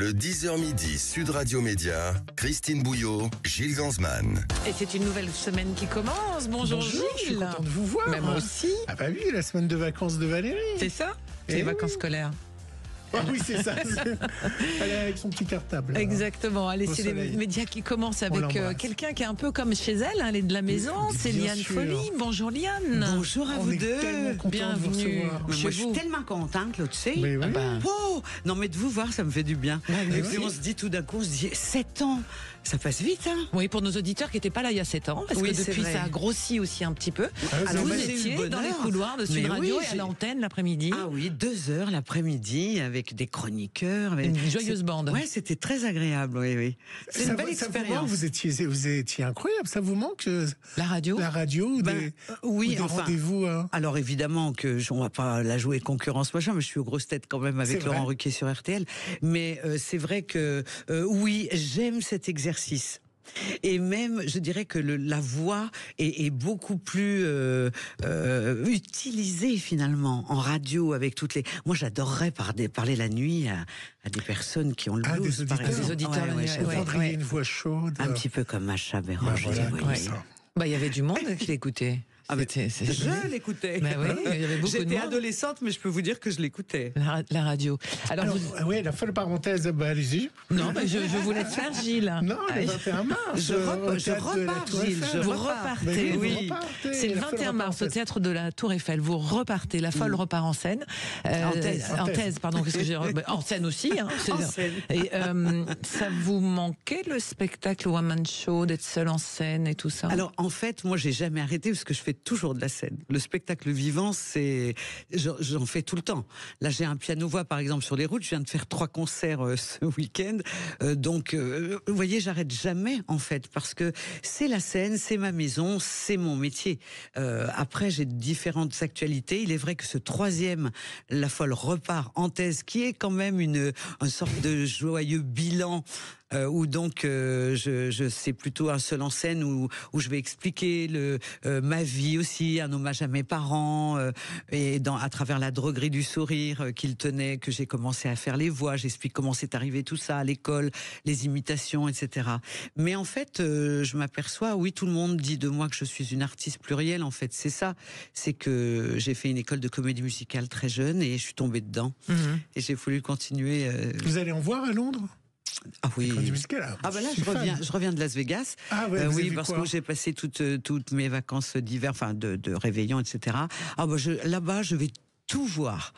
Le 10h midi, Sud Radio Média, Christine Bouillot, Gilles Gansman. Et c'est une nouvelle semaine qui commence. Bonjour Gilles. Je suis content de vous voir. Mais moi aussi. Ah bah oui, la semaine de vacances de Valérie. C'est ça. C'est les vacances scolaires. Ah oui, c'est ça. Elle est avec son petit cartable. Exactement. Allez, c'est les médias qui commencent avec quelqu'un qui est un peu comme chez elle. Elle est de la maison. C'est Liane Folly. Bonjour Liane. Bonjour à vous deux. Bienvenue. Moi, je suis tellement contente, là, tu sais. Mais oui. Oh, non, mais de vous voir, ça me fait du bien. mais et puis on se dit tout d'un coup, on se dit 7 ans, ça passe vite, hein. Oui, pour nos auditeurs qui n'étaient pas là il y a 7 ans, parce que depuis ça a grossi aussi un petit peu. Alors, vous étiez dans les couloirs de Sud Radio et à l'antenne l'après-midi. Ah oui, 2 heures l'après-midi avec des chroniqueurs. Une joyeuse bande. Ouais, c'était très très oui. C'est une belle expérience. Vous étiez incroyable. Ça vous manque la radio? La radio ou oui, des rendez-vous. Alors évidemment que on va pas la jouer concurrence machin, mais je suis aux grosses têtes quand même avec Laurent Ruquier sur RTL. Mais c'est vrai que oui, j'aime cet exercice. Et même, je dirais que la voix est beaucoup plus utilisée finalement en radio avec toutes les. Moi, j'adorerais parler la nuit à des personnes qui ont le blues, par exemple. Des auditeurs. Une voix chaude. Un petit peu comme Macha Béranger. Il y avait du monde qui l'écoutait. Je l'écoutais. Bah oui, il y avait beaucoup de monde. J'étais adolescente, mais je peux vous dire que je l'écoutais. La radio. Alors oui, la folle parenthèse, allez-y. Non, je vous laisse faire, Gilles. Non, le 21 mars. Je repars, Gilles. Vous repartez. Oui. C'est le 21 mars au théâtre de la Tour Eiffel. Vous repartez. La folle repart en scène. En thèse, pardon. Qu'est-ce que j'ai en scène aussi. Hein, en scène. Et ça vous manquait le spectacle one man show, d'être seul en scène et tout ça? Alors en fait, moi j'ai jamais arrêté parce que je fais toujours de la scène. Le spectacle vivant, j'en fais tout le temps. Là, j'ai un piano-voix, par exemple, sur les routes. Je viens de faire 3 concerts ce week-end. Donc, vous voyez, j'arrête jamais, en fait, parce que c'est la scène, c'est ma maison, c'est mon métier. Après, j'ai différentes actualités. Il est vrai que ce 3e, La Folle repart en thèse, qui est quand même une sorte de joyeux bilan, où donc, c'est plutôt un seul en scène où je vais expliquer ma vie aussi, un hommage à mes parents, et à travers la droguerie du sourire qu'ils tenaient, que j'ai commencé à faire les voix. J'explique comment c'est arrivé tout ça à l'école, les imitations, etc. Mais en fait, je m'aperçois, oui, tout le monde dit de moi que je suis une artiste plurielle. En fait, c'est ça. C'est que j'ai fait une école de comédie musicale très jeune et je suis tombée dedans. Et j'ai voulu continuer. Vous allez en voir à Londres? Ah oui. Là, je reviens de Las Vegas. Ah ouais, oui, parce que j'ai passé toutes mes vacances d'hiver, enfin de réveillon, etc. Ah bah là-bas, je vais tout voir.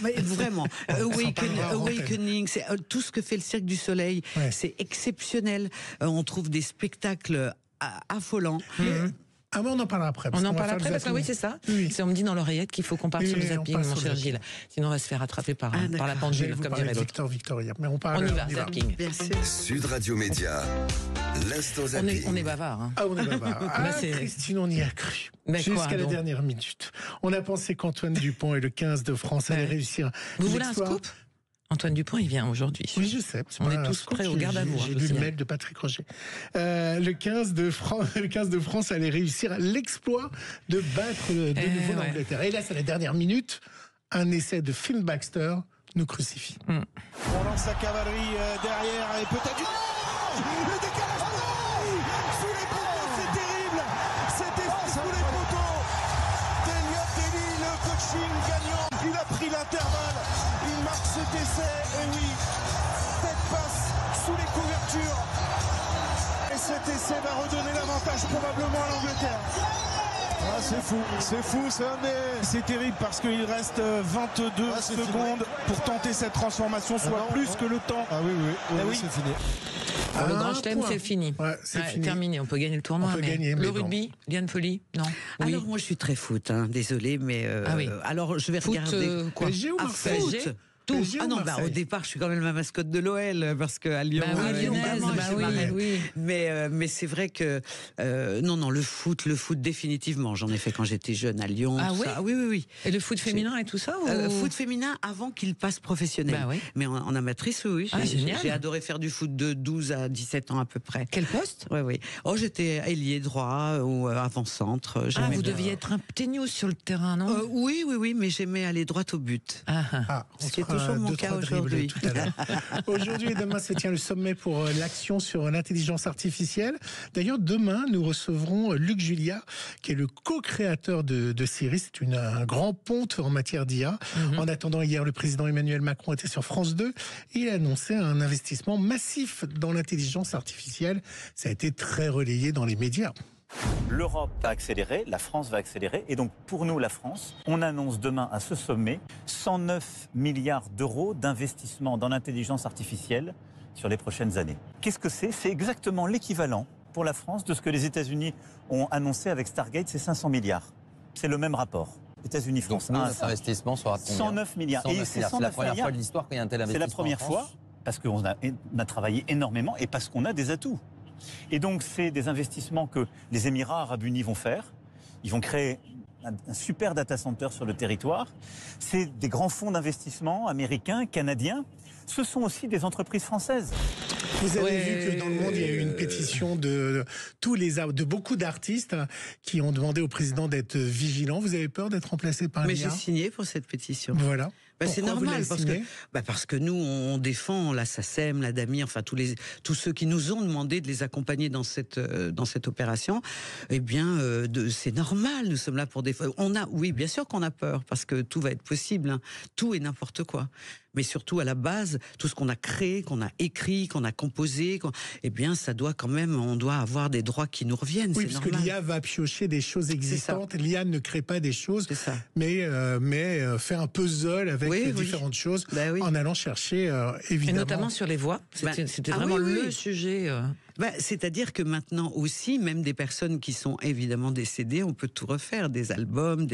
Mais vraiment, Awakening, c'est tout ce que fait le Cirque du Soleil, c'est exceptionnel. On trouve des spectacles affolants. Ah bon, on en parlera après. On en parle après parce que oui, c'est ça. Oui. On me dit dans l'oreillette qu'il faut qu'on parte sur le zapping, mon cher Gilles. Sinon, on va se faire attraper par la pendule, comme dirait l'autre. Victoria. Mais on y va, zapping. Bien sûr. Sud Radio Média, l'instant zapping. On est bavard. Hein. Ah, on est bavard. Christine, on y a cru. Jusqu'à la dernière minute. On a pensé qu'Antoine Dupont et le 15 de France allaient réussir. Vous voulez un scoop? Antoine Dupont, il vient aujourd'hui. Oui, je sais. On est tous prêts au garde à vous. J'ai lu le mail de Patrick Roger. Le 15 de France allait réussir l'exploit de battre de nouveau l'Angleterre. Et là, c'est la dernière minute. Un essai de Phil Baxter nous crucifie. On lance sa cavalerie derrière et peut-être le décalage sous les poteaux, c'est terrible. C'était sous les poteaux. Elliott Daly, le coaching gagnant. Il a pris l'intervalle. Il marque cet essai, et oui, tête passe sous les couvertures. Et cet essai va redonner l'avantage probablement à l'Angleterre. Ah, c'est fou, c'est terrible parce qu'il reste 22 secondes pour tenter cette transformation, soit plus que le temps. Ah oui, c'est fini. Le Grand Chelem, c'est fini. C'est fini. Terminé, on peut gagner le tournoi. Le rugby, Liane Folly, non? Alors moi je suis très foot, désolé, mais alors je vais regarder quoi? Foot. Ah non, au départ, je suis quand même la mascotte de l'OL parce que à Lyon, mais c'est vrai que non, le foot définitivement. J'en ai fait quand j'étais jeune à Lyon. Ah oui. Oui. Et le foot féminin et tout ça foot féminin avant qu'il passe professionnel. Mais en amatrice, oui. J'ai adoré faire du foot de 12 à 17 ans à peu près. Quel poste? Oui. Oh, j'étais ailier droit ou avant-centre. Vous deviez être un petit news sur le terrain, non? Oui, mais j'aimais aller droit au but. Ce qui est toujours mon cas aujourd'hui. Tout à l'heure. Aujourd'hui et demain se tient le sommet pour l'action sur l'intelligence artificielle. D'ailleurs, demain, nous recevrons Luc Julia, qui est le co-créateur de Siri. C'est un grand ponte en matière d'IA. En attendant, hier, le président Emmanuel Macron était sur France 2 et il a annoncé un investissement massif dans l'intelligence artificielle. Ça a été très relayé dans les médias. L'Europe va accélérer, la France va accélérer. Et donc, pour nous, la France, on annonce demain à ce sommet 109 milliards d'euros d'investissement dans l'intelligence artificielle sur les prochaines années. Qu'est-ce que c'est ? C'est exactement l'équivalent pour la France de ce que les États-Unis ont annoncé avec Stargate, c'est 500 milliards. C'est le même rapport. États-Unis, France. Donc, notre investissement sera de combien ? 109 milliards. 109 milliards. C'est la première fois de l'histoire qu'il y a un tel investissement. C'est la première fois parce qu'on a travaillé énormément et parce qu'on a des atouts. Et donc, c'est des investissements que les Émirats arabes unis vont faire. Ils vont créer un super data center sur le territoire. C'est des grands fonds d'investissement américains, canadiens. Ce sont aussi des entreprises françaises. Vous avez vu que dans le monde, il y a eu une pétition de beaucoup d'artistes qui ont demandé au président d'être vigilant. Vous avez peur d'être remplacé par l'IA ? Mais j'ai signé pour cette pétition. Voilà. C'est normal parce que nous on défend la SACEM, la DAMI, enfin tous ceux qui nous ont demandé de les accompagner dans cette opération. Eh bien, c'est normal. Nous sommes là pour défendre. Oui, bien sûr qu'on a peur parce que tout va être possible, hein. Tout et n'importe quoi. Mais surtout à la base, tout ce qu'on a créé, qu'on a écrit, qu'on a composé, eh bien, ça doit quand même, on doit avoir des droits qui nous reviennent. Oui, c'est parce normal. que l'IA va piocher des choses existantes. L'IA ne crée pas des choses, mais fait un puzzle avec différentes choses en allant chercher, évidemment. Et notamment sur les voix. C'était vraiment le sujet. C'est-à-dire que maintenant aussi, même des personnes qui sont évidemment décédées, on peut tout refaire, des albums,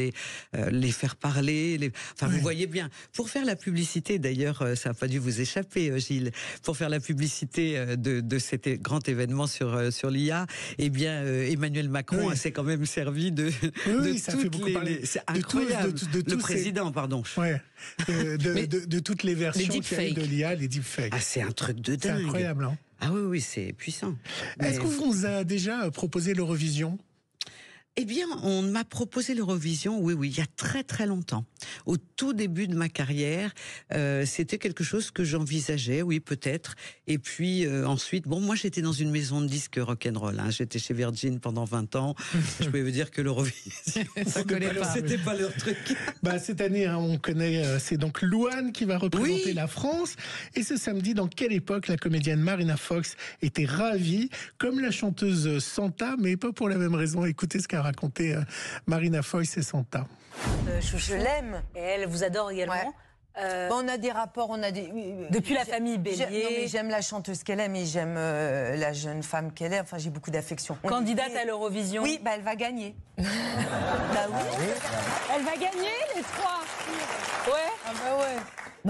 les faire parler. Vous voyez bien. Pour faire la publicité, d'ailleurs, ça n'a pas dû vous échapper, Gilles, pour faire la publicité de cet grand événement sur l'IA, eh bien, Emmanuel Macron s'est quand même servi de ça fait beaucoup parler. C'est incroyable. Le président, pardon. Ouais. De toutes les versions de l'IA, les deepfakes. Ah, c'est un truc de dingue. C'est incroyable, hein. Ah oui, c'est puissant. Est-ce qu'on vous a déjà proposé l'Eurovision ? Eh bien, on m'a proposé l'Eurovision, oui, il y a très très longtemps. Au tout début de ma carrière, c'était quelque chose que j'envisageais, oui, peut-être. Et puis ensuite, moi j'étais dans une maison de disques rock'n'roll, hein. J'étais chez Virgin pendant 20 ans. Je peux vous dire que l'Eurovision, c'était pas leur truc. Cette année, hein, on connaît, c'est donc Louane qui va représenter la France. Et ce samedi, dans quelle époque la comédienne Marina Fox était ravie, comme la chanteuse Santa, mais pas pour la même raison. Écoutez ce qu'a raconté Marina Fox et Santa. Je l'aime. Et elle vous adore également. Ouais. On a des rapports, depuis la famille Bélier. J'aime la chanteuse qu'elle est, mais j'aime la jeune femme qu'elle est. Enfin, j'ai beaucoup d'affection. Candidate à l'Eurovision. Oui, elle va gagner. Oui. Elle va gagner, les trois. Ouais. Ah bah ouais.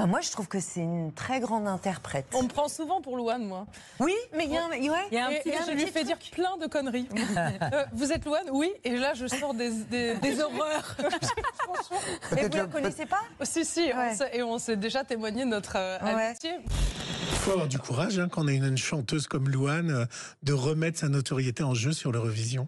Moi, je trouve que c'est une très grande interprète. On me prend souvent pour Louane, moi. Oui, mais il y a un petit je lui fais dire plein de conneries. Vous êtes Louane ? Oui. Et là, je sors des horreurs. Et vous ne la connaissez pas ? Si. Ouais. Et on s'est déjà témoigné notre amitié. Il faut avoir du courage, hein, quand on a une chanteuse comme Louane, de remettre sa notoriété en jeu sur l'Eurovision.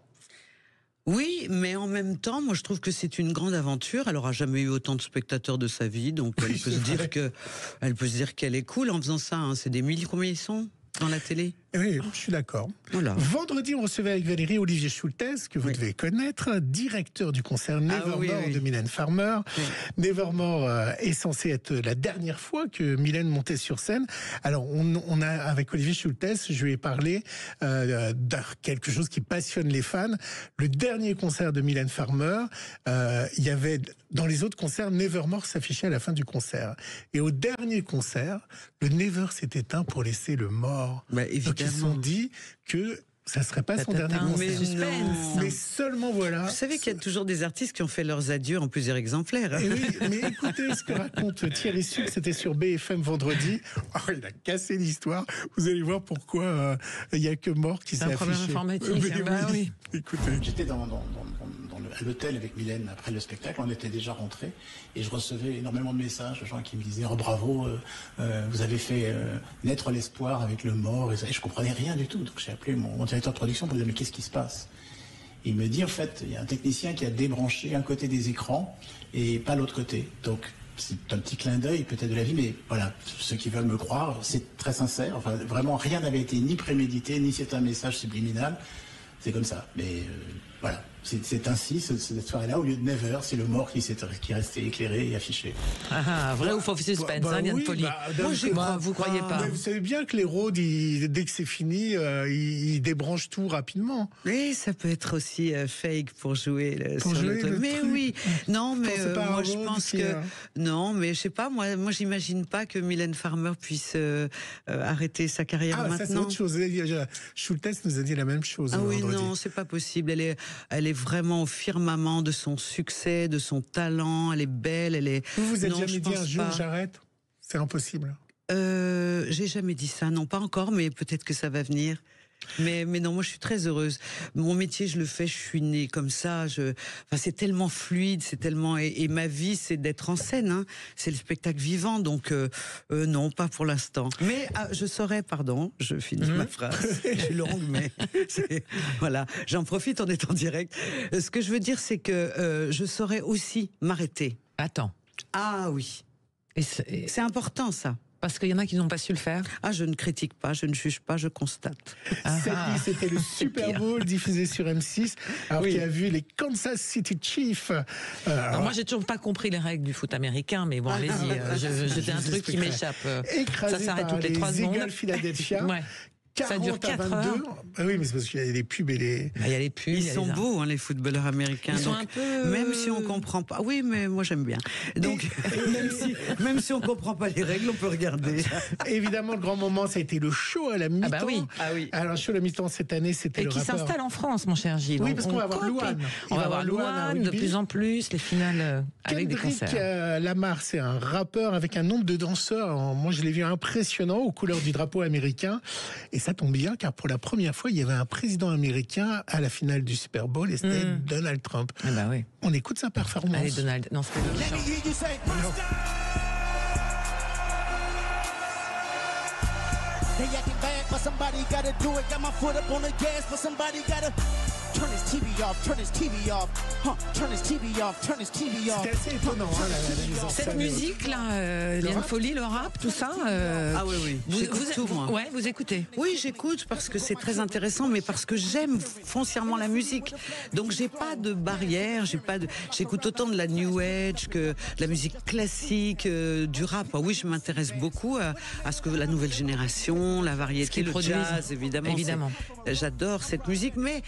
Oui, mais en même temps, moi je trouve que c'est une grande aventure. Elle aura jamais eu autant de spectateurs de sa vie, donc elle peut se dire qu'elle est cool en faisant ça. Hein. C'est des milliers, combien ils sont dans la télé ? Oui, je suis d'accord. Voilà. Vendredi, on recevait avec Valérie Olivier Schultes, que vous devez connaître, directeur du concert Nevermore de Mylène Farmer. Oui. Nevermore est censé être la dernière fois que Mylène montait sur scène. Alors, on a, avec Olivier Schultes, je lui ai parlé de quelque chose qui passionne les fans. Le dernier concert de Mylène Farmer, il y avait, dans les autres concerts, Nevermore s'affichait à la fin du concert. Et au dernier concert, le Never s'est éteint pour laisser le mort. Donc, ils se sont dit que ça serait pas son dernier concert. Mais seulement voilà. Vous savez qu'il y a toujours des artistes qui ont fait leurs adieux en plusieurs exemplaires. Hein. Et oui, mais écoutez ce que raconte Thierry Suc, c'était sur BFM vendredi. Oh, il a cassé l'histoire. Vous allez voir pourquoi il n'y a que mort qui s'est affiché. C'est un problème informatique. Oui. Écoutez. J'étais à l'hôtel avec Mylène après le spectacle, on était déjà rentrés et je recevais énormément de messages de gens qui me disaient « Oh bravo, vous avez fait naître l'espoir avec le mort » et je comprenais rien du tout. Donc j'ai appelé mon directeur de production pour lui dire « Mais qu'est-ce qui se passe ?» Il me dit en fait, il y a un technicien qui a débranché un côté des écrans et pas l'autre côté. Donc un petit clin d'œil peut-être de la vie, mais voilà, ceux qui veulent me croire, c'est très sincère. Enfin, vraiment, rien n'avait été ni prémédité, ni c'est un message subliminal. C'est comme ça. Mais voilà, c'est ainsi, cette soirée-là, au lieu de Never, c'est le mort qui est resté éclairé et affiché. Vrai ou faux suspense, Liane Folly. Moi, vous croyez pas. Vous savez bien que les roads, dès que c'est fini, ils débranchent tout rapidement. Oui, ça peut être aussi fake pour jouer sur le truc. Mais oui, non, mais moi je pense que non, mais je sais pas, moi j'imagine pas que Mylène Farmer puisse arrêter sa carrière maintenant. Ça c'est autre chose. Schultes nous a dit la même chose. Ah oui, non, c'est pas possible. Elle est vraiment au firmament de son succès, de son talent. Elle est belle, elle est. Vous êtes jamais dit un jour j'arrête? C'est impossible. J'ai jamais dit ça, non, pas encore, mais peut-être que ça va venir. Mais non, moi je suis très heureuse. Mon métier, je le fais, je suis née comme ça. C'est tellement fluide, c'est tellement et ma vie, c'est d'être en scène. Hein. C'est le spectacle vivant, donc non, pas pour l'instant. Mais je saurais, pardon, je finis ma phrase. Je suis longue, mais voilà, j'en profite en étant direct. Ce que je veux dire, c'est que je saurais aussi m'arrêter. Attends. Ah oui. C'est important ça. Parce qu'il y en a qui n'ont pas su le faire. Ah, je ne critique pas, je ne juge pas, je constate. Cette nuit, c'était le Super Bowl diffusé sur M6, alors qui a vu les Kansas City Chiefs. Alors moi, j'ai toujours pas compris les règles du foot américain, mais bon, allez-y. J'ai un truc qui m'échappe. Écrasé ça s'arrête par toutes les 3 secondes. Eagles Philadelphia. Ouais. Ça dure 4 heures. Oui, mais c'est parce qu'il y a les pubs et les. Il y a les pubs. Ils sont beaux, hein, les footballeurs américains. Ils sont un peu. Même si on comprend pas. Oui, mais moi j'aime bien. Donc même si on comprend pas les règles, on peut regarder. Évidemment, le grand moment, ça a été le show à la mi-temps. Ah bah oui. Alors, le show à la mi-temps cette année, c'était le rappeur. Et qui s'installe en France, mon cher Gilles. Oui, parce qu'on va avoir Louane. On va avoir Louane de plus en plus, les finales avec des concerts. Kendrick Lamar, c'est un rappeur avec un nombre de danseurs. Moi, je l'ai vu impressionnant aux couleurs du drapeau américain. Et ça tombe bien, car pour la première fois, il y avait un président américain à la finale du Super Bowl, et c'était Donald Trump. Ah bah oui. On écoute sa performance. Allez, Donald. Non, c'était le chant. They acting bad, but somebody gotta do it. Got my foot up on the gas, but somebody gotta turn his TV off, turn his TV off, turn his TV off, turn his TV off. C'était assez étonnant, hein, la mise en scène. Cette musique-là, Liane Folly, le rap, tout ça. Ah oui. J'écoute tout, moi. Ouais, vous écoutez. Oui, j'écoute parce que c'est très intéressant, mais parce que j'aime foncièrement la musique. Donc j'ai pas de barrière, j'écoute autant de la new age que de la musique classique, du rap. Oui, je m'intéresse beaucoup à ce que la nouvelle génération, la variété, le jazz, évidemment. J'adore cette musique, mais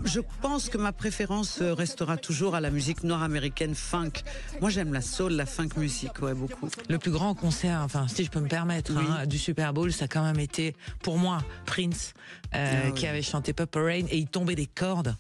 je pense que ma préférence restera toujours à la musique nord-américaine funk. Moi, j'aime la soul, la funk music, ouais, beaucoup. Le plus grand concert, enfin, si je peux me permettre, du Super Bowl, ça a quand même été, pour moi, Prince, qui avait chanté Purple Rain, et il tombait des cordes.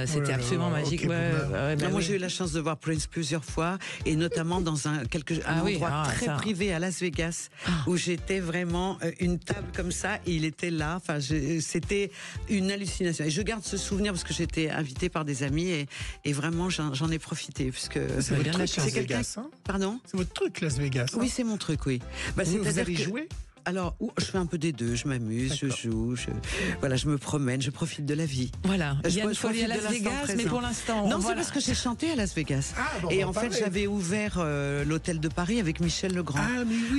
C'était absolument magique. Moi, j'ai eu la chance de voir Prince plusieurs fois, et notamment dans un endroit très privé à Las Vegas, où j'étais vraiment une table comme ça, et il était là. Enfin, c'était une hallucination. Et je garde ce souvenir parce que j'étais invitée par des amis, et vraiment, j'en ai profité. Puisque c'est votre truc, Las Vegas, hein? Pardon? C'est votre truc, Las Vegas. Hein? Oui, c'est mon truc, oui. Vous allez jouer? Alors, je fais un peu des deux, je m'amuse, je joue, je me promène, je profite de la vie. Voilà, il y a une folie à Las Vegas, mais pour l'instant... Non, c'est parce que j'ai chanté à Las Vegas. Et en fait, j'avais ouvert l'hôtel de Paris avec Michel Legrand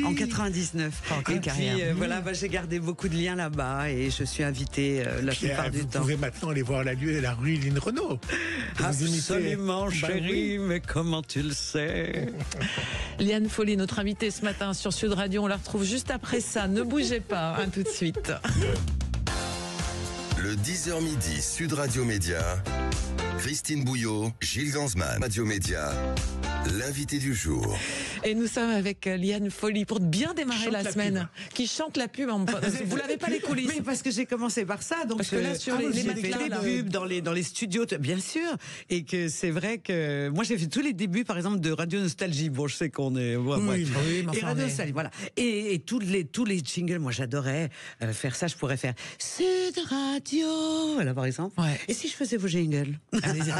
en 99. Et puis, voilà, j'ai gardé beaucoup de liens là-bas et je suis invitée la plupart du temps. Vous pouvez maintenant aller voir la rue Lynn Renault. Absolument, chérie, mais comment tu le sais? Liane Folly, notre invitée ce matin sur Sud Radio, on la retrouve juste après ça. Ne bougez pas, tout de suite. Le 10h midi, Sud Radio Média. Christine Bouillot, Gilles Gansman, Radio Média. L'invité du jour. Et nous sommes avec Liane Folly pour bien démarrer la semaine. Qui chante la pub. Vous l'avez pas les coulisses? Mais parce que j'ai commencé par ça. Donc parce que là, sur les pubs dans les studios, bien sûr. Et que c'est vrai que moi, j'ai fait tous les débuts, par exemple, de Radio Nostalgie. Bon, je sais qu'on est. Et Radio Nostalgie, voilà. Et tous les jingles, moi, j'adorais faire ça. Je pourrais faire Sud Radio, voilà, par exemple. Ouais. Et si je faisais vos jingles? Allez-y,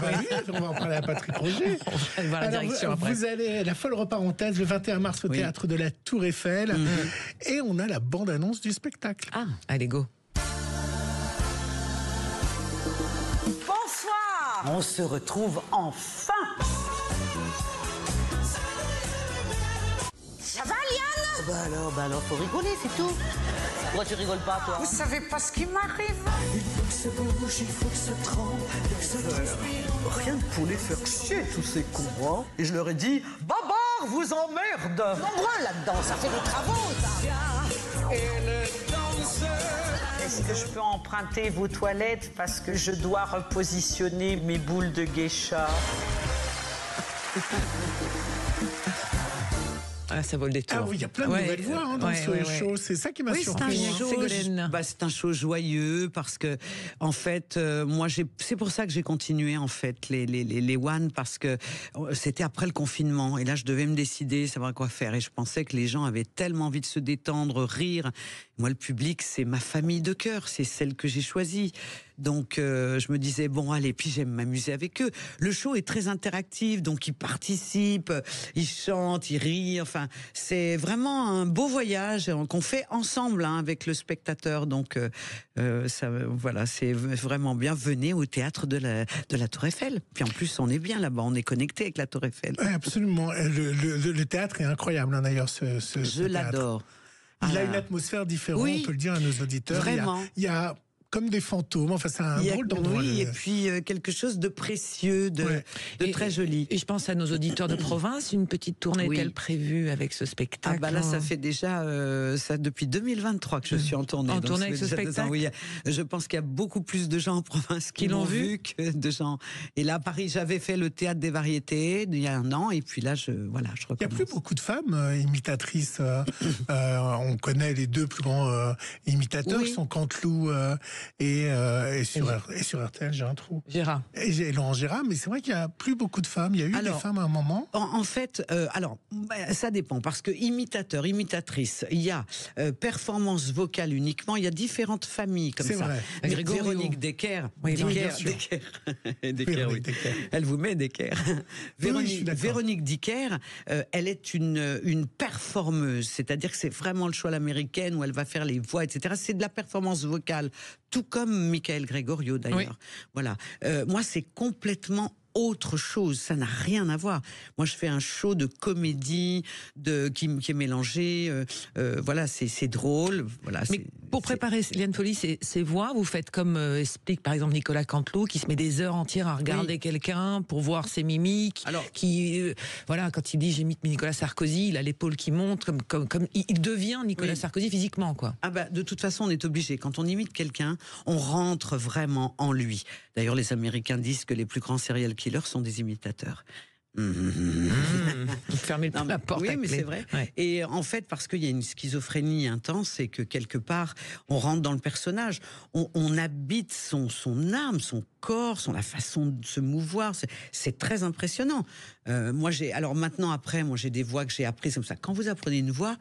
on va en parler à Patrick Roger. On va voir la direction après. Vous allez, la folle reparenthèse, le 21 mars au théâtre de la Tour Eiffel. Et on a la bande-annonce du spectacle. Ah, allez, go. Bonsoir. On se retrouve enfin. Bah alors, faut rigoler, c'est tout. Pourquoi tu rigoles pas, toi? Vous savez pas ce qui m'arrive? Il faut que ça bouge, il faut que ça tremble, il faut que ça transpire. Rien que pour les faire chier, tous ces cons, hein. Et je leur ai dit, Babar vous emmerde. Nombreux là-dedans, ça fait des travaux, ça. Et le danseur. Est-ce que je peux emprunter vos toilettes parce que je dois repositionner mes boules de geisha? Ah, ça vaut le détour. Ah oui, il y a plein de nouvelles voix dans ce show. C'est ça qui m'a surpris. C'est un show joyeux parce que, en fait, moi, c'est pour ça que j'ai continué, en fait, les One, parce que c'était après le confinement. Et là, je devais me décider, savoir quoi faire. Et je pensais que les gens avaient tellement envie de se détendre, rire. Moi, le public, c'est ma famille de cœur. C'est celle que j'ai choisie. Donc, je me disais, bon, allez, puis j'aime m'amuser avec eux. Le show est très interactif, donc ils participent, ils chantent, ils rient. Enfin, c'est vraiment un beau voyage qu'on fait ensemble avec le spectateur. Donc, ça, voilà, c'est vraiment bien. Venez au théâtre de la Tour Eiffel. Puis en plus, on est bien là-bas, on est connecté avec la Tour Eiffel. Ouais, absolument. Le théâtre est incroyable, d'ailleurs. Je l'adore. Il a une atmosphère différente, on peut le dire à nos auditeurs. Vraiment. Il y a comme des fantômes. Enfin, c'est un drôle d'endroit. Oui, et puis quelque chose de précieux, de très joli. Et je pense à nos auditeurs de province, une petite tournée est-elle prévue avec ce spectacle? Ah bah là, ça fait déjà ça depuis 2023 que je suis en tournée. En tournée avec ce spectacle. Oui, je pense qu'il y a beaucoup plus de gens en province qui l'ont vu que de gens. Et là, à Paris, j'avais fait le Théâtre des Variétés il y a 1 an, et puis là, je recommence. Il n'y a plus beaucoup de femmes imitatrices. On connaît les 2 plus grands imitateurs, qui sont Canteloup et sur RTL, j'ai un trou. Gérard. Et Laurent Gérard, mais c'est vrai qu'il n'y a plus beaucoup de femmes. Il y a eu des femmes à un moment. En fait, ça dépend, parce que imitateur, imitatrice, il y a performance vocale uniquement, il y a différentes familles comme ça. C'est vrai. Véronique Decker. Oui, Decker, oui. Elle vous met Decker. Véronique Decker, elle est une performeuse, c'est-à-dire que c'est vraiment le choix à l'américaine où elle va faire les voix, etc. C'est de la performance vocale, tout comme Michael Gregorio d'ailleurs. Oui. Voilà. Moi, c'est complètement autre chose, ça n'a rien à voir. Moi, je fais un show de comédie qui est mélangé. Voilà, c'est drôle. Voilà. Mais pour préparer Liane Folly, ces voix, vous faites comme explique par exemple Nicolas Canteloup, qui se met des heures entières à regarder quelqu'un pour voir ses mimiques. Alors, voilà, quand il dit j'imite Nicolas Sarkozy, il a l'épaule qui monte, comme il devient Nicolas Sarkozy physiquement, quoi. Ah bah, de toute façon, on est obligé. Quand on imite quelqu'un, on rentre vraiment en lui. D'ailleurs, les Américains disent que les plus grands serial killers sont des imitateurs. Fermez la porte. Oui, mais c'est vrai. Ouais. Et en fait, parce qu'il y a une schizophrénie intense, c'est que quelque part, on rentre dans le personnage, on habite son âme, son corps, la façon de se mouvoir. C'est très impressionnant. Alors maintenant, après, moi, j'ai des voix que j'ai apprises comme ça. Quand vous apprenez une voix,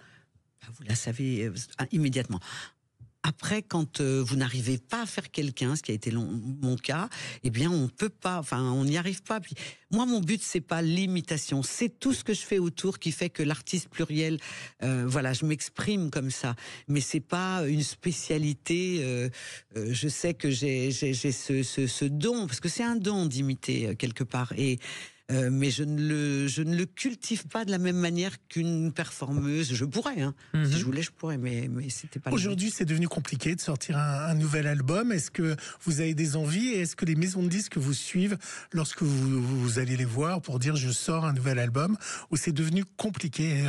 vous la savez immédiatement. Après, quand vous n'arrivez pas à faire quelqu'un, ce qui a été mon cas, eh bien, on peut pas, on n'y arrive pas. Puis, moi, mon but, c'est pas l'imitation, c'est tout ce que je fais autour qui fait que l'artiste pluriel, voilà, je m'exprime comme ça. Mais c'est pas une spécialité. Je sais que j'ai ce don, parce que c'est un don d'imiter quelque part. Mais je ne le cultive pas de la même manière qu'une performeuse. Je pourrais, si je voulais, je pourrais, mais c'était pas. Aujourd'hui, c'est devenu compliqué de sortir un nouvel album. Est-ce que vous avez des envies et est-ce que les maisons de disques vous suivent lorsque vous allez les voir pour dire je sors un nouvel album, ou c'est devenu compliqué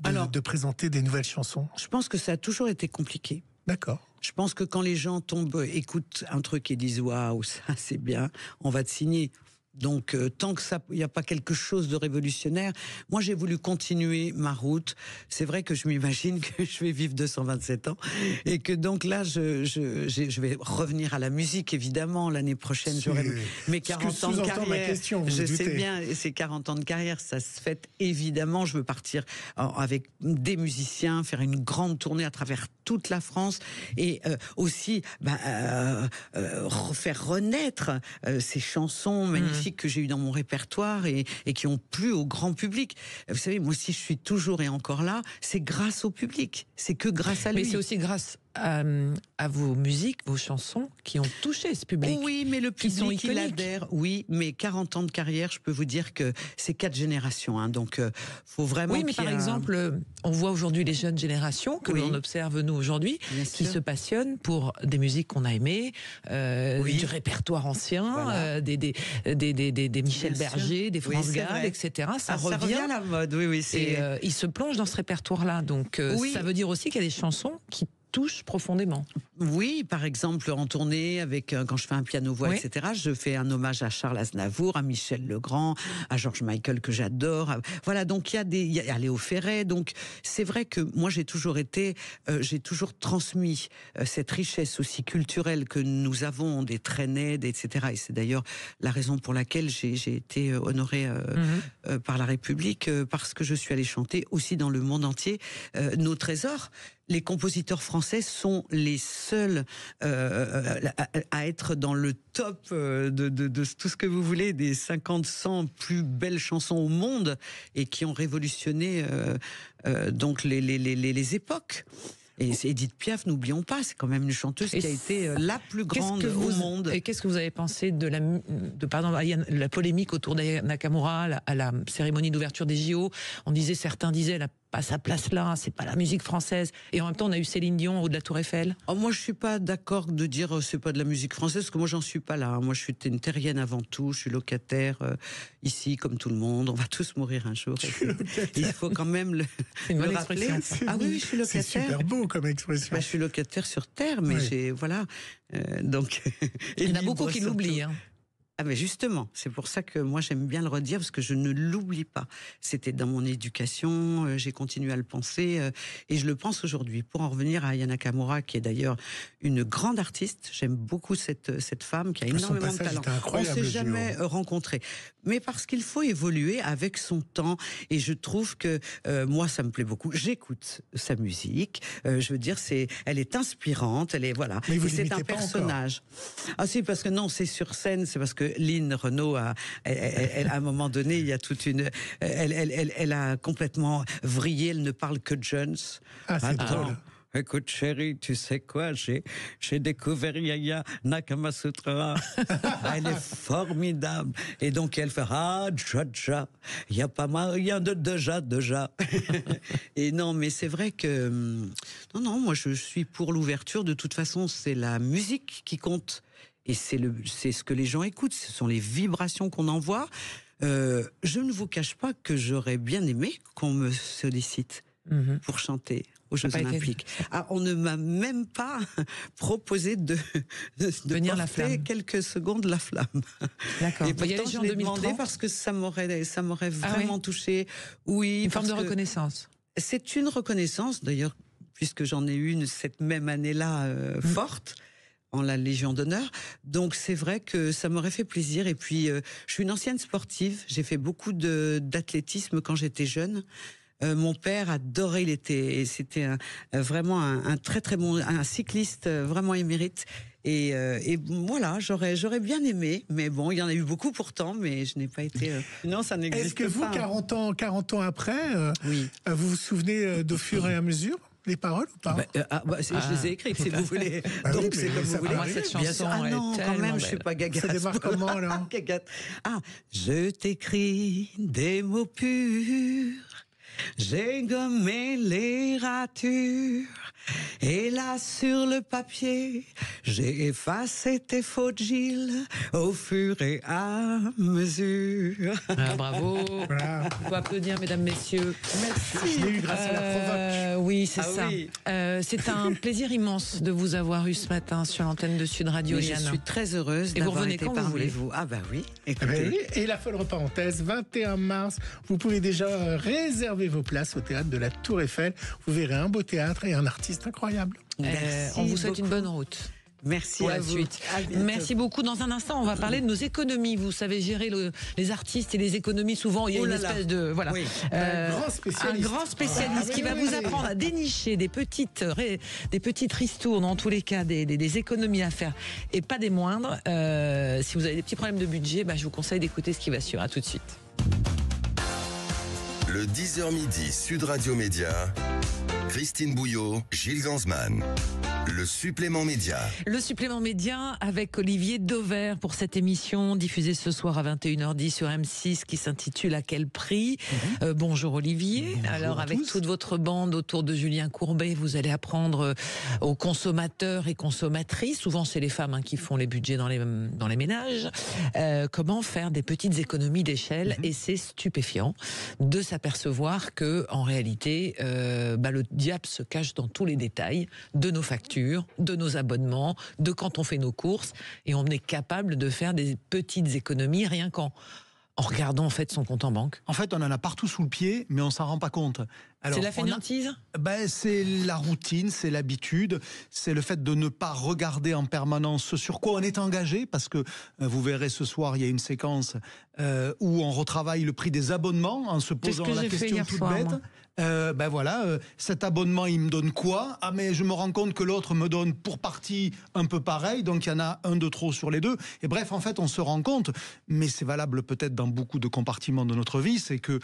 de présenter des nouvelles chansons? Je pense que ça a toujours été compliqué. D'accord. Je pense que quand les gens écoutent un truc et disent waouh, ça c'est bien, on va te signer. Donc, tant que il n'y a pas quelque chose de révolutionnaire, moi j'ai voulu continuer ma route. C'est vrai que je m'imagine que je vais vivre 227 ans et que donc là, je vais revenir à la musique, évidemment. L'année prochaine, j'aurai mes 40 ans de carrière. Je sais bien, ces 40 ans de carrière, ça se fête évidemment. Je veux partir avec des musiciens, faire une grande tournée à travers toute la France et aussi faire renaître ces chansons magnifiques magnifiques que j'ai eu dans mon répertoire et qui ont plu au grand public. Vous savez, moi, si je suis toujours et encore là, c'est grâce au public. C'est que grâce à lui. Mais c'est aussi grâce à vos musiques, vos chansons qui ont touché ce public. Oui, mais le public, il iconiques. adhère. Oui, mais 40 ans de carrière, je peux vous dire que c'est 4 générations. Hein, donc, faut vraiment. Oui, mais par exemple, on voit aujourd'hui les jeunes générations que l'on observe nous aujourd'hui, qui se passionnent pour des musiques qu'on a aimées, du répertoire ancien, des Michel Berger, des France Gall, etc. Ça revient à la mode. Oui, et ils se plongent dans ce répertoire-là. Donc, ça veut dire aussi qu'il y a des chansons qui touche profondément. Oui, par exemple, en tournée, avec quand je fais un piano-voix, etc., je fais un hommage à Charles Aznavour, à Michel Legrand, à George Michael, que j'adore. Voilà, donc il y a Léo Ferré. Donc, c'est vrai que moi, j'ai toujours transmis cette richesse aussi culturelle que nous avons, des traînées, etc. Et c'est d'ailleurs la raison pour laquelle j'ai été honorée par la République, parce que je suis allée chanter aussi dans le monde entier nos trésors. Les compositeurs français sont les seuls à être dans le top de tout ce que vous voulez, des 50-100 plus belles chansons au monde, et qui ont révolutionné donc les époques. Et Edith Piaf, n'oublions pas, c'est quand même une chanteuse qui a été la plus grande au monde. Et qu'est-ce que vous avez pensé de la polémique autour d'Aya Nakamura à la cérémonie d'ouverture des JO? Certains disaient, elle n'a pas sa place là, c'est pas la musique française. Et en même temps, on a eu Céline Dion en haut de la Tour Eiffel. Oh, moi, je suis pas d'accord de dire c'est pas de la musique française, parce que moi, j'en suis pas là. Moi, je suis une terrienne avant tout. Je suis locataire ici, comme tout le monde. On va tous mourir un jour. Il faut quand même le rappeler. Ah oui, je suis locataire. C'est super beau comme expression. Je suis locataire sur terre, mais j'ai voilà. Donc, il y en a beaucoup qui l'oublient. Ah mais justement, c'est pour ça que moi j'aime bien le redire, parce que je ne l'oublie pas. C'était dans mon éducation, j'ai continué à le penser, et je le pense aujourd'hui. Pour en revenir à Aya Nakamura, qui est d'ailleurs une grande artiste, j'aime beaucoup cette femme qui a énormément de talent. On ne s'est jamais rencontrés, mais parce qu'il faut évoluer avec son temps, et je trouve que moi ça me plaît beaucoup. J'écoute sa musique, je veux dire, elle est inspirante, elle est voilà. Mais vous c'est un personnage. Ah si, parce que non, c'est sur scène, c'est parce que Lynn Renaud à un moment donné, il y a toute une, elle a complètement vrillé. Elle ne parle que de Jones. Ah, c'est drôle. Écoute, chérie, tu sais quoi, j'ai découvert Yaya Nakamasutra. Elle est formidable. Et donc, elle fait Jaja, il n'y a pas moyen de déjà. Et non, mais c'est vrai que non, moi je suis pour l'ouverture. De toute façon, c'est la musique qui compte. Et c'est ce que les gens écoutent, ce sont les vibrations qu'on envoie. Je ne vous cache pas que j'aurais bien aimé qu'on me sollicite pour chanter aux Jeux Olympiques. On ne m'a même pas proposé de venir porter quelques secondes la flamme. D'accord. Et pourtant, je l'ai demandé parce que ça m'aurait vraiment touchée. Oui, une forme de reconnaissance. C'est une reconnaissance, d'ailleurs, puisque j'en ai eu cette même année-là forte. En la Légion d'honneur. Donc c'est vrai que ça m'aurait fait plaisir. Et puis je suis une ancienne sportive. J'ai fait beaucoup d'athlétisme quand j'étais jeune. Mon père adorait, c'était vraiment un très très bon, un cycliste vraiment émérite. Et voilà, j'aurais bien aimé, mais bon, il y en a eu beaucoup pourtant, mais je n'ai pas été. Non, ça n'existe pas. Est-ce que vous, 40 ans après, vous vous souvenez d'au fur et à mesure? Les paroles ou pas? Je les ai écrites, si vous voulez. Donc oui, c'est comme vous voulez. Moi, cette chanson non, quand même, je suis pas gaga. Ça démarre comment, alors? Je t'écris des mots purs, j'ai gommé les ratures, et là sur le papier, j'ai effacé tes fautes, Gilles, au fur et à mesure. Bravo. Voilà. Il faut applaudir, mesdames, messieurs. Merci. Je l'ai eu grâce à la provoque. Oui, c'est ça. Oui. C'est un plaisir immense de vous avoir eu ce matin sur l'antenne de Sud Radio, Liane. Je suis très heureuse d'avoir été parmi vous. Ah bah oui. Et la folle parenthèse, 21 mars, vous pouvez déjà réserver vos places au théâtre de la Tour Eiffel. Vous verrez un beau théâtre et un artiste incroyable. On vous souhaite une bonne route. Merci pour à la vous. suite. Merci beaucoup. Dans un instant, on va parler de nos économies. Vous savez gérer les artistes et les économies. Souvent, il y a une espèce de un grand spécialiste qui va vous apprendre à dénicher des petites ristournes, en tous les cas, des économies à faire et pas des moindres. Si vous avez des petits problèmes de budget, je vous conseille d'écouter ce qui va suivre. À tout de suite. Le 10h midi Sud Radio Média, Christine Bouillot, Gilles Gansman. Le supplément média. Le supplément média avec Olivier Dauvert pour cette émission diffusée ce soir à 21h10 sur M6 qui s'intitule À quel prix. Bonjour Olivier. Bonjour. Alors avec toute votre bande autour de Julien Courbet, vous allez apprendre aux consommateurs et consommatrices, souvent c'est les femmes qui font les budgets dans les ménages, comment faire des petites économies d'échelle. Et c'est stupéfiant de s'apercevoir que en réalité le diable se cache dans tous les détails de nos factures, de nos abonnements, de quand on fait nos courses, et on est capable de faire des petites économies rien qu'en regardant en fait son compte en banque. En fait, on en a partout sous le pied, mais on s'en rend pas compte. C'est la fainéantise ? C'est la routine, c'est l'habitude, c'est le fait de ne pas regarder en permanence ce sur quoi on est engagé, parce que vous verrez ce soir, il y a une séquence où on retravaille le prix des abonnements en se posant la question toute bête. Cet abonnement, il me donne quoi ? Ah, mais je me rends compte que l'autre me donne pour partie un peu pareil, donc il y en a un de trop sur les deux. Et bref, en fait, on se rend compte, mais c'est valable peut-être dans beaucoup de compartiments de notre vie, c'est que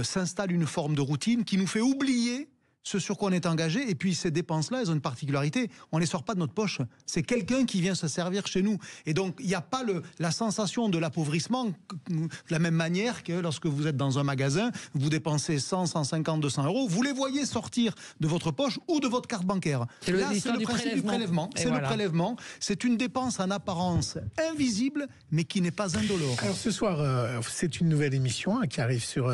s'installe une forme de routine qui nous fait oublier ce sur quoi on est engagé. Et puis ces dépenses-là, elles ont une particularité, on les sort pas de notre poche. C'est quelqu'un qui vient se servir chez nous. Et donc il n'y a pas la sensation de l'appauvrissement de la même manière que lorsque vous êtes dans un magasin, vous dépensez 100, 150, 200 euros, vous les voyez sortir de votre poche ou de votre carte bancaire. Là, c'est le principe du prélèvement. C'est le prélèvement. C'est une dépense en apparence invisible, mais qui n'est pas indolore. Alors ce soir, c'est une nouvelle émission qui arrive sur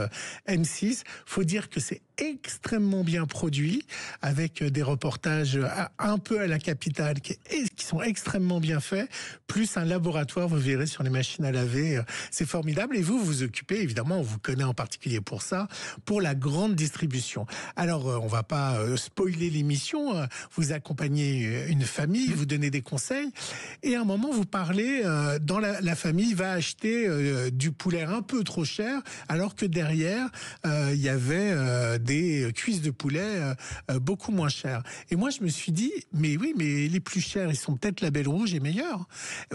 M6. Faut dire que c'est extrêmement bien produit, avec des reportages un peu à la capitale qui sont extrêmement bien faits, plus un laboratoire, vous verrez, sur les machines à laver. C'est formidable. Et vous vous occupez, évidemment, on vous connaît en particulier pour ça, pour la grande distribution. Alors, on va pas spoiler l'émission, vous accompagnez une famille, vous donnez des conseils, et à un moment, vous parlez, dans la famille va acheter du poulet un peu trop cher, alors que derrière, il y avait des cuisses de poulet beaucoup moins chères. Et moi, je me suis dit, mais oui, mais les plus chers, ils sont peut-être Label Rouge et meilleurs.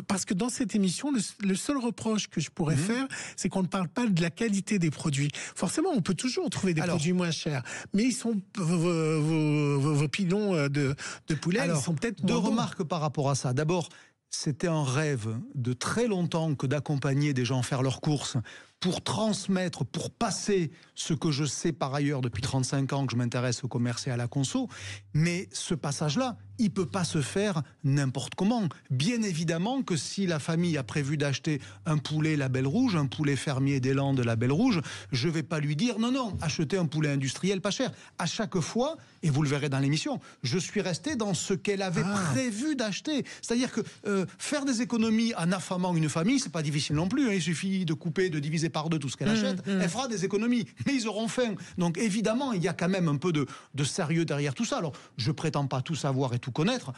Parce que dans cette émission, le seul reproche que je pourrais faire, c'est qu'on ne parle pas de la qualité des produits. Forcément, on peut toujours trouver des produits moins chers, mais ils sont vos pilons de poulet, ils sont peut-être deux remarques par rapport à ça. D'abord, c'était un rêve de très longtemps que d'accompagner des gens faire leurs courses pour transmettre, pour passer ce que je sais par ailleurs depuis 35 ans que je m'intéresse au commerce et à la conso. Mais ce passage-là, il ne peut pas se faire n'importe comment. Bien évidemment que si la famille a prévu d'acheter un poulet Label Rouge, un poulet fermier des Landes Label Rouge, je ne vais pas lui dire non, achetez un poulet industriel pas cher. À chaque fois, et vous le verrez dans l'émission, je suis resté dans ce qu'elle avait prévu d'acheter. C'est-à-dire que faire des économies en affamant une famille, c'est pas difficile non plus. Il suffit de couper, de diviser par deux tout ce qu'elle achète. Elle fera des économies, mais ils auront faim. Donc évidemment, il y a quand même un peu de sérieux derrière tout ça. Alors, je prétends pas tout savoir et tout connaître,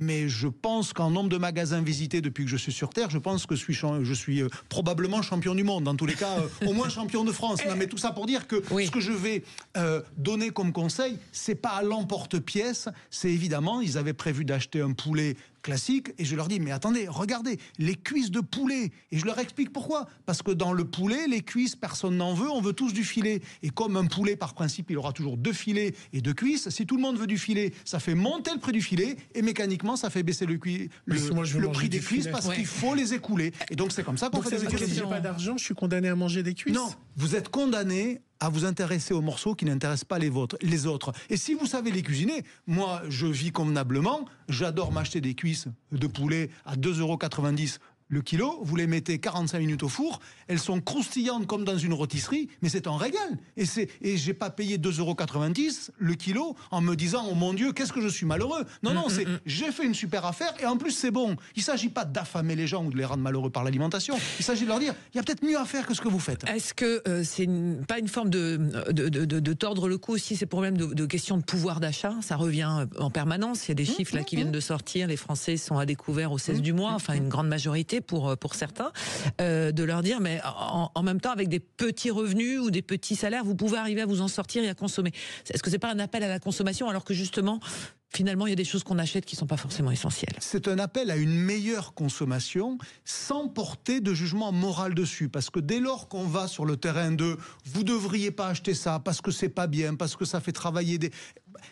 mais je pense qu'en nombre de magasins visités depuis que je suis sur Terre, je pense que je suis probablement champion du monde. Dans tous les cas, au moins champion de France. Non, mais tout ça pour dire que ce que je vais donner comme conseil, c'est pas à l'emporte-pièce. C'est évidemment, ils avaient prévu d'acheter un poulet classique, et je leur dis, mais attendez, regardez, les cuisses de poulet, et je leur explique pourquoi, parce que dans le poulet, les cuisses, personne n'en veut, on veut tous du filet, et comme un poulet, par principe, il aura toujours 2 filets et 2 cuisses, si tout le monde veut du filet, ça fait monter le prix du filet, et mécaniquement, ça fait baisser le prix des cuisses, parce qu'il faut les écouler, et donc c'est comme ça qu'on fait des économies. Si j'ai pas d'argent, je suis condamné à manger des cuisses? Non, vous êtes condamné à vous intéresser aux morceaux qui n'intéressent pas les autres. Et si vous savez les cuisiner, moi, je vis convenablement, j'adore m'acheter des cuisses de poulet à 2,90 € le kilo, vous les mettez 45 minutes au four, elles sont croustillantes comme dans une rôtisserie, mais c'est un régal. Et j'ai pas payé 2,90 € le kilo en me disant, oh mon Dieu, qu'est-ce que je suis malheureux. Non, j'ai fait une super affaire et en plus c'est bon. Il s'agit pas d'affamer les gens ou de les rendre malheureux par l'alimentation. Il s'agit de leur dire, il y a peut-être mieux à faire que ce que vous faites. Est-ce que c'est pas une forme de tordre le cou aussi, ces problèmes de questions de pouvoir d'achat? Ça revient en permanence. Il y a des chiffres là qui viennent de sortir. Les Français sont à découvert au 16 du mois, enfin une grande majorité pour certains, de leur dire, mais en même temps, avec des petits revenus ou des petits salaires, vous pouvez arriver à vous en sortir et à consommer. Est-ce que c'est pas un appel à la consommation alors que justement, finalement, il y a des choses qu'on achète qui ne sont pas forcément essentielles? C'est un appel à une meilleure consommation sans porter de jugement moral dessus. Parce que dès lors qu'on va sur le terrain de « vous ne devriez pas acheter ça parce que c'est pas bien, parce que ça fait travailler des... »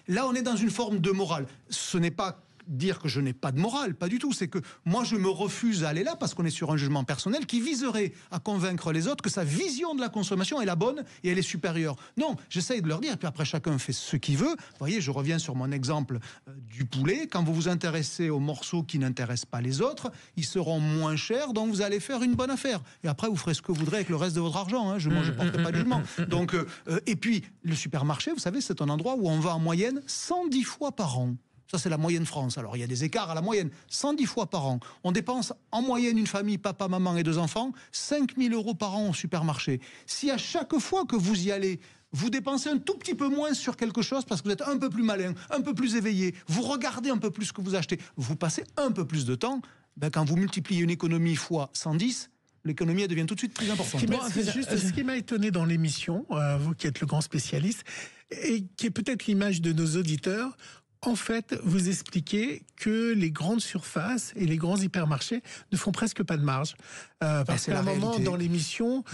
Là, on est dans une forme de morale. Ce n'est pas dire que je n'ai pas de morale, pas du tout. C'est que moi, je me refuse à aller là parce qu'on est sur un jugement personnel qui viserait à convaincre les autres que sa vision de la consommation est la bonne et elle est supérieure. Non, j'essaye de leur dire, et puis après, chacun fait ce qu'il veut. Vous voyez, je reviens sur mon exemple du poulet. Quand vous vous intéressez aux morceaux qui n'intéressent pas les autres, ils seront moins chers, donc vous allez faire une bonne affaire. Et après, vous ferez ce que vous voudrez avec le reste de votre argent. Hein. Je ne porterai pas de jugement. Donc, et puis, le supermarché, vous savez, c'est un endroit où on va en moyenne 110 fois par an. Ça, c'est la moyenne France. Alors, il y a des écarts à la moyenne. 110 fois par an. On dépense en moyenne, une famille, papa, maman et 2 enfants, 5 000 € par an au supermarché. Si à chaque fois que vous y allez, vous dépensez un tout petit peu moins sur quelque chose parce que vous êtes un peu plus malin, un peu plus éveillé, vous regardez un peu plus ce que vous achetez, vous passez un peu plus de temps, quand vous multipliez une économie fois 110, l'économie elle devient tout de suite plus importante. Ce qui m'a étonné dans l'émission, vous qui êtes le grand spécialiste, et qui est peut-être l'image de nos auditeurs, en fait, vous expliquez que les grandes surfaces et les grands hypermarchés ne font presque pas de marge. Parce qu'à un moment, réalité. Dans l'émission,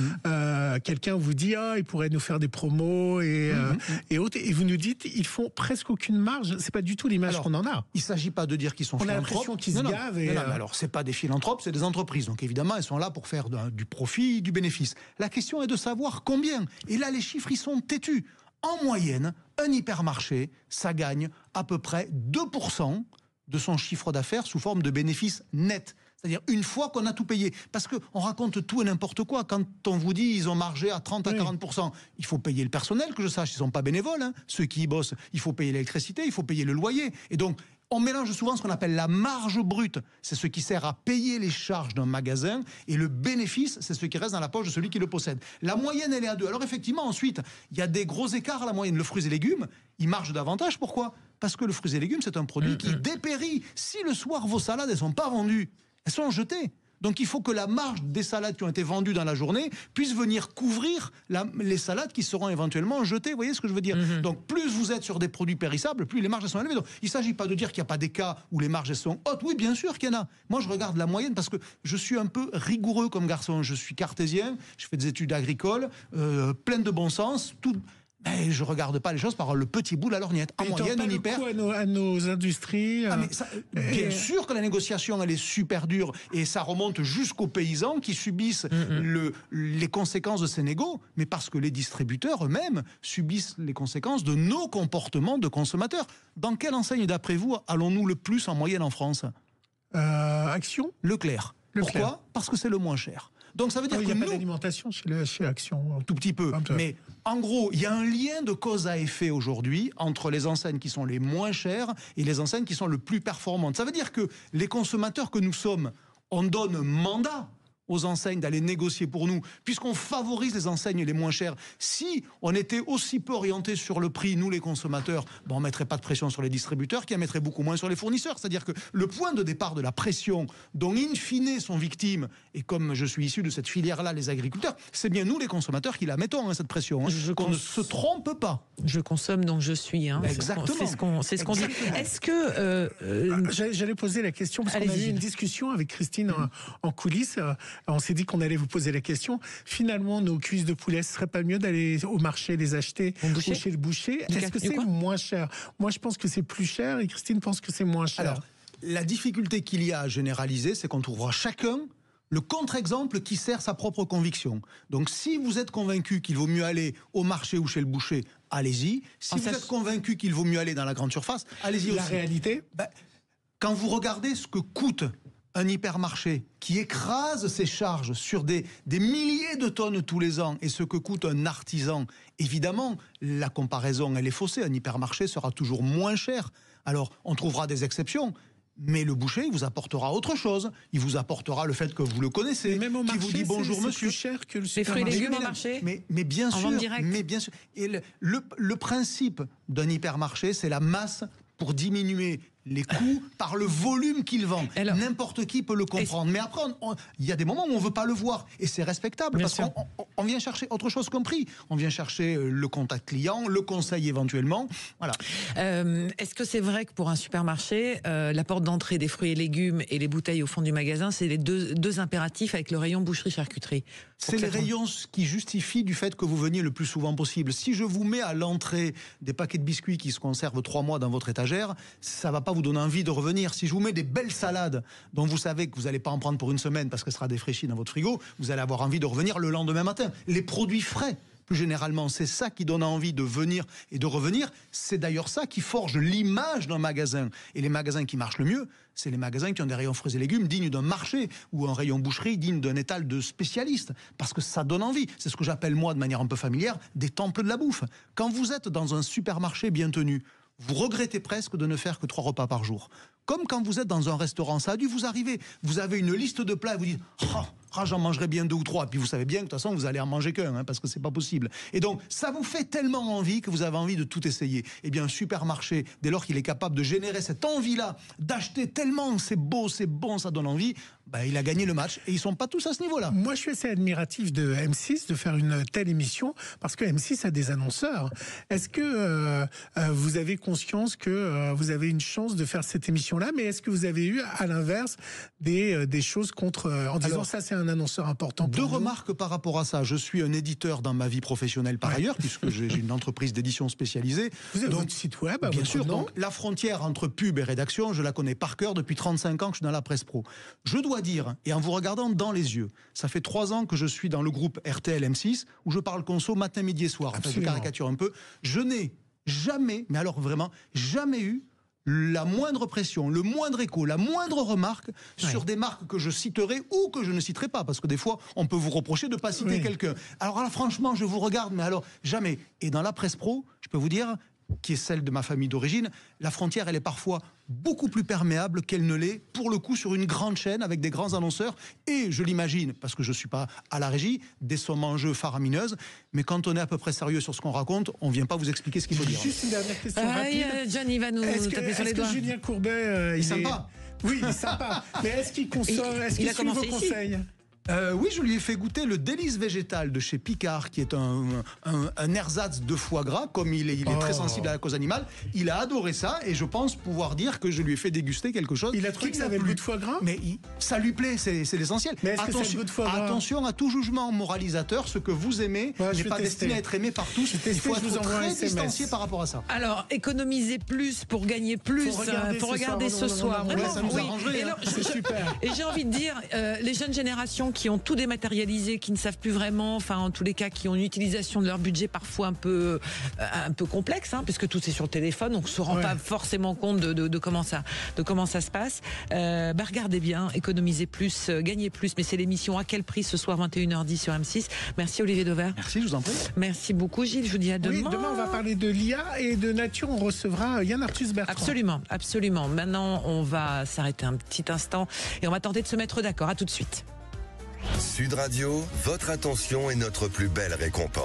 quelqu'un vous dit « Ah, ils pourraient nous faire des promos et autres ». Et vous nous dites « Ils font presque aucune marge ». C'est pas du tout l'image qu'on en a. Il ne s'agit pas de dire qu'ils sont philanthropes. On a l'impression qu'ils se gavent. Alors, ce n'est pas des philanthropes, c'est des entreprises. Donc évidemment, elles sont là pour faire du profit, du bénéfice. La question est de savoir combien. Et là, les chiffres, ils sont têtus. En moyenne, un hypermarché, ça gagne à peu près 2% de son chiffre d'affaires sous forme de bénéfices nets. C'est-à-dire une fois qu'on a tout payé. Parce qu'on raconte tout et n'importe quoi. Quand on vous dit ils ont margé à 30 à 40%, il faut payer le personnel, que je sache, ils ne sont pas bénévoles. Hein. Ceux qui y bossent, il faut payer l'électricité, il faut payer le loyer. Et donc, on mélange souvent ce qu'on appelle la marge brute. C'est ce qui sert à payer les charges d'un magasin. Et le bénéfice, c'est ce qui reste dans la poche de celui qui le possède. La moyenne, elle est à 2. Alors effectivement, ensuite, il y a des gros écarts à la moyenne. Le fruits et légumes, ils margent davantage. Pourquoi ? Parce que le fruits et légumes, c'est un produit qui dépérit. Si le soir, vos salades, elles ne sont pas vendues, elles sont jetées. Donc il faut que la marge des salades qui ont été vendues dans la journée puisse venir couvrir les salades qui seront éventuellement jetées. Vous voyez ce que je veux dire ? Donc plus vous êtes sur des produits périssables, plus les marges sont élevées. Donc il ne s'agit pas de dire qu'il n'y a pas des cas où les marges sont hautes. Oui, bien sûr qu'il y en a. Moi, je regarde la moyenne parce que je suis un peu rigoureux comme garçon. Je suis cartésien, je fais des études agricoles, plein de bon sens, tout... Mais je ne regarde pas les choses par le petit bout de la lorgnette. En moyenne, on y perd. À nos industries. Bien sûr que la négociation, elle est super dure et ça remonte jusqu'aux paysans qui subissent les conséquences de ces négos, mais parce que les distributeurs eux-mêmes subissent les conséquences de nos comportements de consommateurs. Dans quelle enseigne, d'après vous, allons-nous le plus en moyenne en France ? Action ? Leclerc. Pourquoi ? Parce que c'est le moins cher. Donc ça veut dire qu'il n'y a pas d'alimentation chez Action. Tout petit peu. Mais en gros, il y a un lien de cause à effet aujourd'hui entre les enseignes qui sont les moins chères et les enseignes qui sont le plus performantes. Ça veut dire que les consommateurs que nous sommes, on donne mandat aux enseignes d'aller négocier pour nous, puisqu'on favorise les enseignes les moins chères. Si on était aussi peu orientés sur le prix, nous les consommateurs, on ne mettrait pas de pression sur les distributeurs, qui en mettraient beaucoup moins sur les fournisseurs. C'est-à-dire que le point de départ de la pression, dont in fine sont victimes, et comme je suis issu de cette filière-là, les agriculteurs, c'est bien nous les consommateurs qui la mettons, cette pression. Qu'on ne se trompe pas. Je consomme, donc je suis. Exactement. C'est ce qu'on dit. Est-ce que... J'allais poser la question, parce qu'on a eu une discussion avec Christine en coulisses. On s'est dit qu'on allait vous poser la question. Finalement, nos cuisses de poulet, ce serait pas mieux d'aller au marché les acheter ou chez le boucher ? Est-ce que c'est moins cher ? Moi, je pense que c'est plus cher et Christine pense que c'est moins cher. Alors, la difficulté qu'il y a à généraliser, c'est qu'on trouvera chacun le contre-exemple qui sert sa propre conviction. Donc, si vous êtes convaincu qu'il vaut mieux aller au marché ou chez le boucher, allez-y. Si vous êtes convaincu qu'il vaut mieux aller dans la grande surface, allez-y aussi. La réalité ? Quand vous regardez ce que coûte un hypermarché qui écrase ses charges sur des milliers de tonnes tous les ans et ce que coûte un artisan, évidemment, la comparaison, elle est faussée. Un hypermarché sera toujours moins cher. Alors, on trouvera des exceptions. Mais le boucher, il vous apportera autre chose. Il vous apportera le fait que vous le connaissez. Même au marché, qui vous dit bonjour monsieur. C'est plus cher que le Les fruits et légumes au marché. Mais bien sûr. Mais bien sûr. Et le principe d'un hypermarché, c'est la masse pour diminuer les coûts par le volume qu'ils vendent. N'importe qui peut le comprendre. Mais après, il y a des moments où on ne veut pas le voir. Et c'est respectable parce qu'on vient chercher autre chose qu'un prix. On vient chercher le contact client, le conseil éventuellement. Voilà. Est-ce que c'est vrai que pour un supermarché, la porte d'entrée des fruits et légumes et les bouteilles au fond du magasin, c'est les deux impératifs avec le rayon boucherie-charcuterie? C'est les rayons qui justifient du fait que vous veniez le plus souvent possible. Si je vous mets à l'entrée des paquets de biscuits qui se conservent 3 mois dans votre étagère, ça ne va pas vous donner envie de revenir. Si je vous mets des belles salades dont vous savez que vous n'allez pas en prendre pour une semaine parce qu'elle sera défraîchie dans votre frigo, vous allez avoir envie de revenir le lendemain matin. Les produits frais, plus généralement, c'est ça qui donne envie de venir et de revenir. C'est d'ailleurs ça qui forge l'image d'un magasin. Et les magasins qui marchent le mieux, c'est les magasins qui ont des rayons fruits et légumes dignes d'un marché ou un rayon boucherie digne d'un étal de spécialistes. Parce que ça donne envie. C'est ce que j'appelle, moi, de manière un peu familière, des temples de la bouffe. Quand vous êtes dans un supermarché bien tenu, vous regrettez presque de ne faire que 3 repas par jour. Comme quand vous êtes dans un restaurant, ça a dû vous arriver. Vous avez une liste de plats et vous dites j'en mangerai bien 2 ou 3. Puis vous savez bien que de toute façon, vous allez en manger qu'un, parce que c'est pas possible. Et donc, ça vous fait tellement envie que vous avez envie de tout essayer. Eh bien, un supermarché, dès lors qu'il est capable de générer cette envie-là, d'acheter tellement c'est beau, c'est bon, ça donne envie, il a gagné le match. Et ils sont pas tous à ce niveau-là. Moi, je suis assez admiratif de M6 de faire une telle émission, parce que M6 a des annonceurs. Est-ce que vous avez conscience que vous avez une chance de faire cette émission-là, mais est-ce que vous avez eu, à l'inverse, des choses contre, en disant ça, c'est un annonceur important pour 2 vous. remarques par rapport à ça. Je suis un éditeur dans ma vie professionnelle par ailleurs, puisque j'ai une entreprise d'édition spécialisée. Vous avez votre site web, bien sûr. Donc, la frontière entre pub et rédaction, je la connais par cœur depuis 35 ans que je suis dans la presse pro. Je dois dire, et en vous regardant dans les yeux, ça fait 3 ans que je suis dans le groupe RTL M6, où je parle conso matin, midi et soir. Enfin, je caricature un peu. Je n'ai jamais, mais alors vraiment, jamais eu la moindre pression, le moindre écho, la moindre remarque sur des marques que je citerai ou que je ne citerai pas, parce que des fois, on peut vous reprocher de ne pas citer quelqu'un. Alors là, franchement, je vous regarde, mais alors, jamais. Et dans la presse pro, je peux vous dire, qui est celle de ma famille d'origine, la frontière, elle est parfois beaucoup plus perméable qu'elle ne l'est, pour le coup, sur une grande chaîne avec des grands annonceurs. Et je l'imagine, parce que je ne suis pas à la régie, des sommes en jeu faramineuses. Mais quand on est à peu près sérieux sur ce qu'on raconte, on ne vient pas vous expliquer ce qu'il faut dire. Juste une dernière question rapide. Johnny va nous taper sur les doigts. Est-ce que Julien Courbet, il est sympa. Oui, il est sympa. Mais est-ce qu'il consomme, est-ce qu'il suit vos conseils? Oui, je lui ai fait goûter le délice végétal de chez Picard, qui est un ersatz de foie gras, comme il est très sensible à la cause animale. Il a adoré ça, et je pense pouvoir dire que je lui ai fait déguster quelque chose. Il a trouvé que ça avait le goût de foie gras? Mais ça lui plaît, c'est l'essentiel. Mais est-ce que c'est le goût de foie gras? Attention à tout jugement moralisateur, ce que vous aimez n'est pas destiné à être aimé par tous. Il faut être très distancié par rapport à ça. Alors, économiser plus pour gagner plus, pour regarder ce soir. Vraiment, ça nous arrangerait. C'est super. Et j'ai envie de dire, les jeunes générations qui ont tout dématérialisé, qui ne savent plus vraiment, enfin en tous les cas qui ont une utilisation de leur budget parfois un peu complexe, puisque tout est sur le téléphone, donc on se rend pas forcément compte de comment ça se passe. Regardez bien, économisez plus, gagnez plus, mais c'est l'émission À quel prix ce soir 21h10 sur M6. Merci Olivier Dauvert. Merci, je vous en prie. Merci beaucoup Gilles, je vous dis à demain. Oui, demain on va parler de l'IA et de nature, on recevra Yann Arthus Bertrand. Absolument, absolument. Maintenant on va s'arrêter un petit instant et on va tenter de se mettre d'accord. À tout de suite. Sud Radio, votre attention est notre plus belle récompense.